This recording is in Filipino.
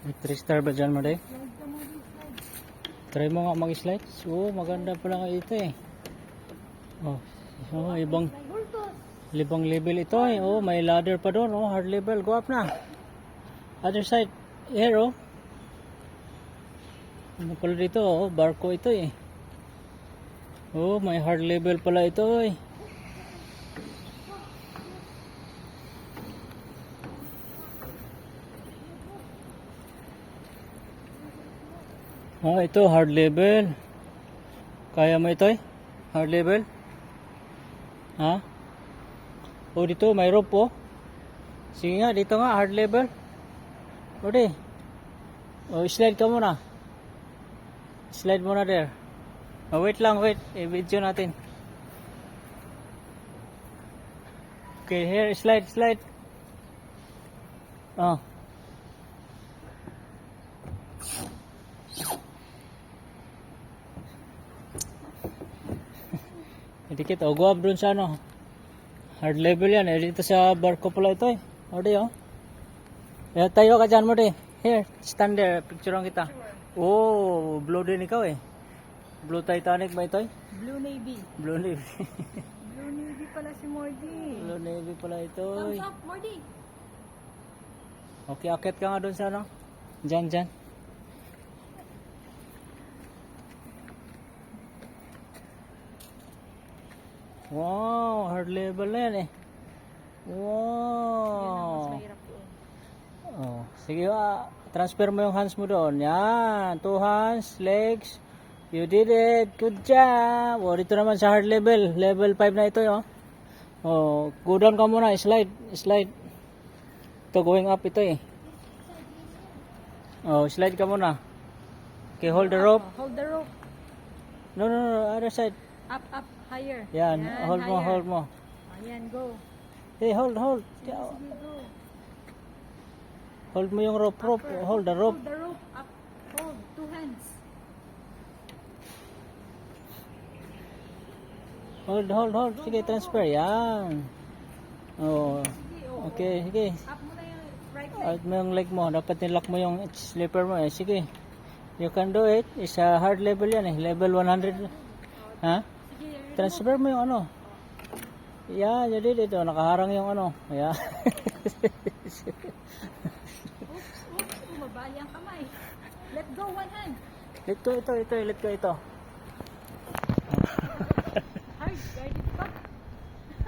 May 3 star ba dyan mo day? Try mo nga mag-slide. Oo, maganda pala nga ito eh. Oh, ibang level ito eh. Oh, may ladder pa doon. Oh, hard level. Go up na. Other side. Here oh. Ano pala dito oh, barko ito eh. Oh, may hard level pala ito eh. Ito hard level. Kaya mo ito eh? Hard level? Ha? Oh, dito may rope oh. Sige nga, dito nga hard level. O di. Oh, slide ka muna. Slide muna there. Oh, wait lang, wait. I-video natin. Okay, here, slide. Oh. Dikit, go up dun sa ano. Hard level yan, dito sa barko pala ito eh. O di oh. Tayo ka dyan mo di. Here, stand there, picturean kita. Oh, blue din ikaw eh. Blue Titanic ba ito eh? Blue Navy. Blue Navy. Blue Navy pala si Mordy. Blue Navy pala ito eh. Thumbs up, Mordy. Okay, akit ka nga dun sa ano. Dyan. Wow, hard level na yan eh. Wow. Oh, sige transfer mo yung hands mo doon. Yan, 2 hands, legs. You did it. Good job. Oh, dito naman sa hard level. Level 5 na ito oh. Oh, go down ka muna. Slide. Ito going up ito eh. Oh, slide ka muna. Okay, hold the rope. Hold the rope. No, other side. Up, higher. Yan, hold mo. Ayan, go. Hey, hold. Sige, go. Hold mo yung rope. Hold the rope. Hold the rope up. Hold, 2 hands. Hold. Sige, transfer. Yan. Oh. Okay, sige. Up mo na yung right leg. Out mo yung leg mo. Dapat nilock mo yung slipper mo eh. Sige. You can do it. It's a hard level yan eh. Level 100. Ha? Transfer mo yung ano. Yan, you did it. Oh, nakaharang yung ano. Yan. Mabali ang kamay. Let go, 1 hand. Let go ito. Hard, guard it back.